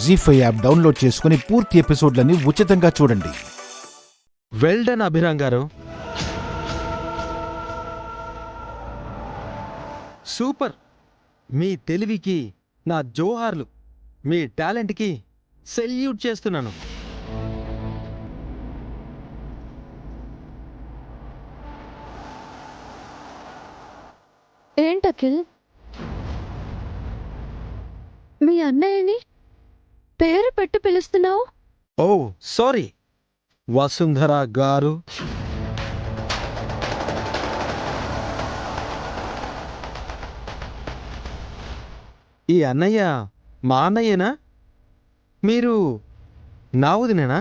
జీ5 app download చేసుకుని పూర్తి ఎపిసోడ్లని ఉచితంగా చూడండి. వెల్ డన్ అభిరామ్ గారు, సూపర్. మీ తెలివికి నా జోహార్లు, మీ టాలెంట్కి సెల్యూట్ చేస్తున్నాను. ఏంటఖిల్, మీ అన్నయ్యని పేరు పెట్టి పిలుస్తున్నావు? ఓ సారీ వసుంధర గారు. ఈ అన్నయ్య మా అన్నయ్యేనా? మీరు నా వదినేనా?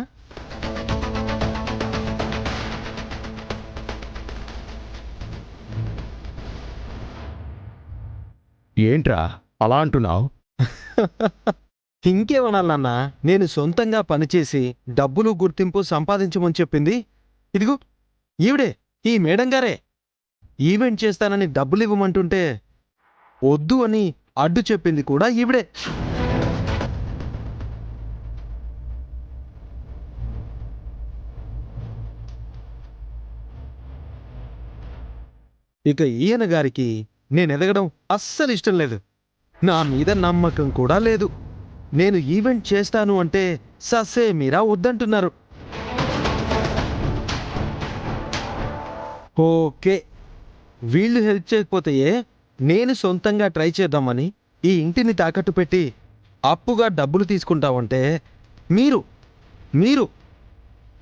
ఏంట్రా అలా అంటున్నావు? ఇంకేమనాలన్నా, నేను సొంతంగా పనిచేసి డబ్బులు గుర్తింపు సంపాదించమని చెప్పింది ఇదిగో ఈవిడే, ఈ మేడం గారే. ఈవెంట్ చేస్తానని డబ్బులు ఇవ్వమంటుంటే వద్దు అని అడ్డు చెప్పింది కూడా ఈవిడే. ఇక ఈయన గారికి నేను ఎదగడం అస్సలు ఇష్టం లేదు. నా మీద నమ్మకం కూడా లేదు. నేను ఈవెంట్ చేస్తాను అంటే ససే మీరా వద్దంటున్నారు. ఓకే, వీళ్ళు హెల్ప్ చేయకపోతే నేను సొంతంగా ట్రై చేద్దామని ఈ ఇంటిని తాకట్టు పెట్టి అప్పుగా డబ్బులు తీసుకుంటామంటే మీరు మీరు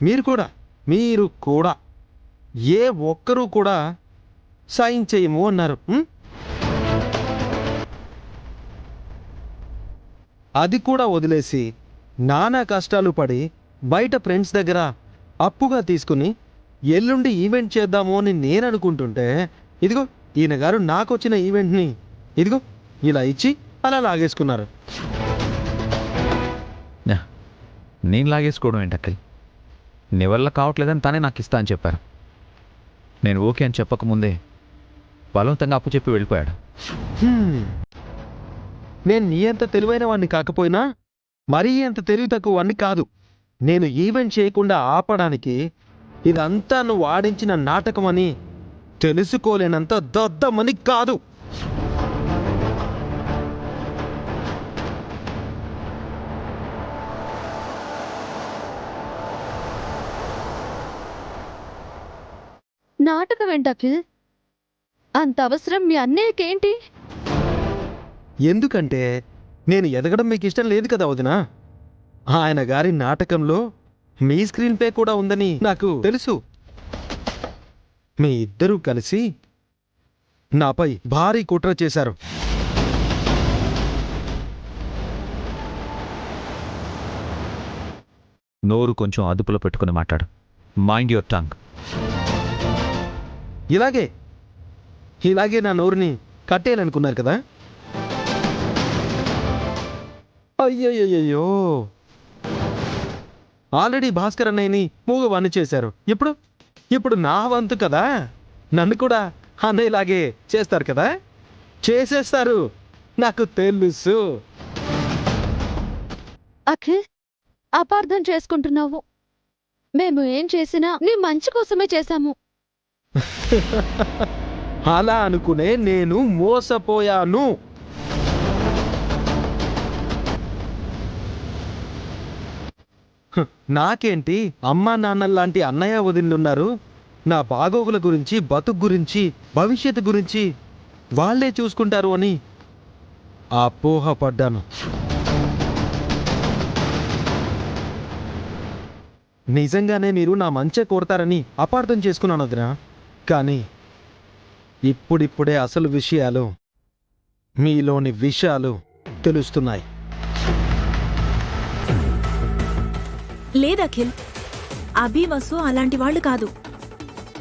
మీరు కూడా ఏ ఒక్కరూ కూడా సాయం చేయము అన్నారు. అది కూడా వదిలేసి నానా కష్టాలు పడి బయట ఫ్రెండ్స్ దగ్గర అప్పుగా తీసుకుని ఎల్లుండి ఈవెంట్ చేద్దాము అని నేను అనుకుంటుంటే ఇదిగో ఈయన గారు నాకొచ్చిన ఈవెంట్ని ఇదిగో ఇలా ఇచ్చి అలా లాగేసుకున్నారు. నేను లాగేసుకోవడం ఏంటి అక్కయ్య? నీ వల్ల కావట్లేదని తానే నాకు ఇస్తా అని చెప్పారు. నేను ఓకే అని చెప్పకముందే బలవంతంగా అప్పు చెప్పి వెళ్ళిపోయాడు. నేను నీ అంత తెలివైన వాడిని కాకపోయినా మరీ అంత తెలివి తక్కువ వాడిని కాదు. నేను ఈవెంట్ చేయకుండా ఆపడానికి ఇదంతా నువ్వు ఆడించిన నాటకమని తెలుసుకోలేనంత దద్దమని కాదు. నాటకం ఏంటఖిల్? అంత అవసరం మీ అన్నయ్యకేంటి? ఎందుకంటే నేను ఎదగడం మీకు ఇష్టం లేదు కదా వదినా. ఆయన గారి నాటకంలో మీ స్క్రీన్ ప్లే కూడా ఉందని నాకు తెలుసు. మీ ఇద్దరూ కలిసి నాపై భారీ కుట్ర చేశారు. నోరు కొంచెం అదుపులో పెట్టుకుని మాట్లాడు. Mind your tongue. ఇలాగే నా నోరుని కట్టేయాలనుకున్నారు కదా? అయ్యయ్యో, ఆల్రెడీ భాస్కర్ అన్నయ్యని మూగవాణ్ణి చేశారు. ఇప్పుడు నా వంతు కదా. నన్ను కూడా అన్నయ్యలాగే చేస్తారు కదా? చేసేస్తారు, నాకు తెలుసు. అఖిల్, అపార్థం చేసుకుంటున్నావు. మేము ఏం చేసినా నీ మంచి కోసమే చేశాము. అలా అనుకునే నేను మోసపోయాను. నాకేంటి, అమ్మా నాన్నల్లాంటి అన్నయ్య వదినున్నారు. నా బాగోగుల గురించి, బతుకు గురించి, భవిష్యత్తు గురించి వాళ్లే చూసుకుంటారు అని అపోహపడ్డాను. నిజంగానే మీరు నా మంచే కోరతారని అపార్థం చేసుకున్నాను వదినా. కానీ ఇప్పుడిప్పుడే అసలు విషయాలు, మీలోని విషయాలు తెలుస్తున్నాయి. లేదఖిల్, అభి వసు అలాంటి వాళ్ళు కాదు.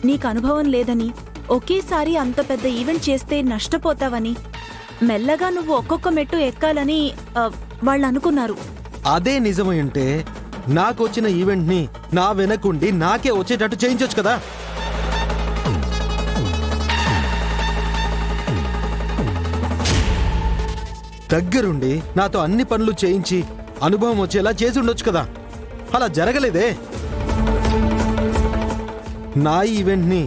నీకు అనుభవం లేదని, ఒకేసారి అంత పెద్ద ఈవెంట్ చేస్తే నష్టపోతావని, మెల్లగా నువ్వు ఒక్కొక్క మెట్టు ఎక్కాలని వాళ్ళు అనుకున్నారు. అదే నిజమై ఉంటే నాకొచ్చిన ఈవెంట్ని నా వెనకుండి నాకే వచ్చేటట్టు చేయించొచ్చు కదా. దగ్గరుండి నాతో అన్ని పనులు చేయించి అనుభవం వచ్చేలా చేసి ఉండొచ్చు కదా, అలా జరగలేదే. నా ఈవెంట్ని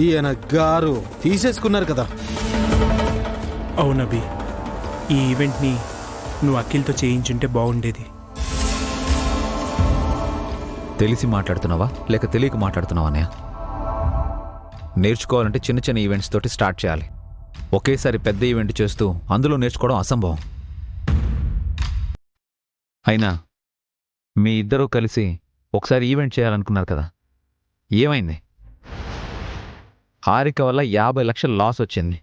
ఈయన గారు తీసేసుకున్నారు కదా. అవునభి, ఈ ఈవెంట్ని నువ్వు అఖిల్తో చేయించుంటే బాగుండేది. తెలిసి మాట్లాడుతున్నావా లేక తెలియక మాట్లాడుతున్నావా అన్నయ్య? నేర్చుకోవాలంటే చిన్న చిన్న ఈవెంట్స్ తోటి స్టార్ట్ చేయాలి. ఒకేసారి పెద్ద ఈవెంట్ చేస్తూ అందులో నేర్చుకోవడం అసంభవం. అయినా మీ ఇద్దరూ కలిసి ఒకసారి ఈవెంట్ చేయాలనుకున్నారు కదా, ఏమైంది? హారిక వల్ల 50 లక్షల లాస్ వచ్చింది.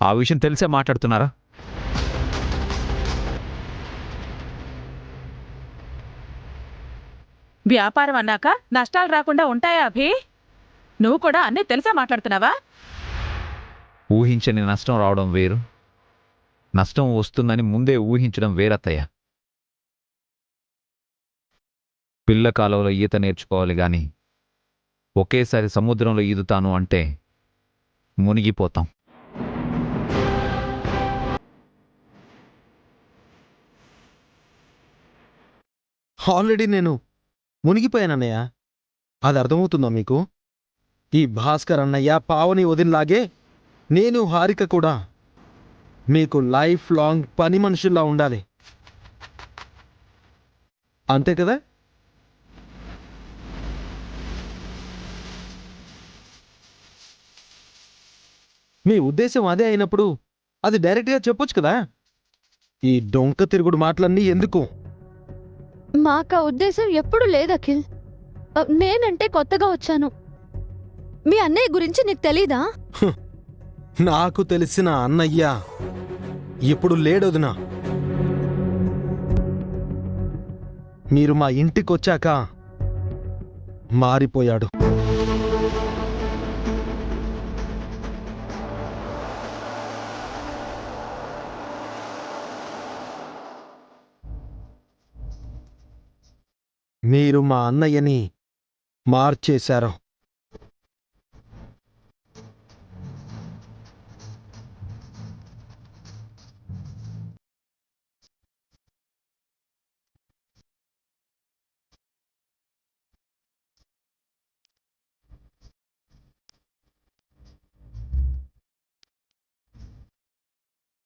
ఆ విషయం తెలిసే మాట్లాడుతున్నారా? వ్యాపారం అన్నాక నష్టాలు రాకుండా ఉంటాయా అభి? నువ్వు కూడా అన్నీ తెలిసే మాట్లాడుతున్నావా? ఊహించని నష్టం రావడం వేరు, నష్టం వస్తుందని ముందే ఊహించడం వేరత్తయ్య. పిల్ల కాలంలో ఈత నేర్చుకోవాలి గాని ఒకేసారి సముద్రంలో ఈదుతాను అంటే మునిగిపోతాం. ఆల్రెడీ నేను మునిగిపోయానన్నయ్య, అది అర్థమవుతుందా మీకు? ఈ భాస్కర్ అన్నయ్య, పావని వదినలాగే నేను హారిక కూడా మీకు లైఫ్ లాంగ్ పని మనుషుల్లా ఉండాలి, అంతే కదా? మీ ఉద్దేశం అదే అయినప్పుడు అది డైరెక్ట్గా చెప్పొచ్చు కదా. ఈ డొంక తిరుగుడు మాటలన్నీ ఎందుకు? మాకా ఉద్దేశం ఎప్పుడూ లేదు అఖిల్. నేనంటే కొత్తగా వచ్చాను. మీ అన్నయ్య గురించి నీకు తెలీదా? నాకు తెలిసిన అన్నయ్య ఇప్పుడు లేడొదినా. మీరు మా ఇంటికొచ్చాక మారిపోయాడు. మీరు మా అన్నయ్యని మార్చేశారు.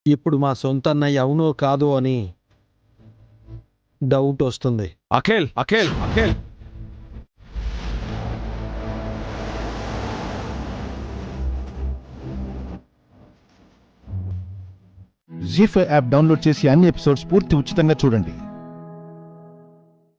ఇప్పుడు మా సొంత అన్నయ్య అవునో కాదో అని డౌట్ వస్తుంది. అఖిల్ అఖిల్ అఖిల్ జీ5 యాప్ డౌన్లోడ్ చేసి అన్ని ఎపిసోడ్స్ పూర్తి ఉచితంగా చూడండి.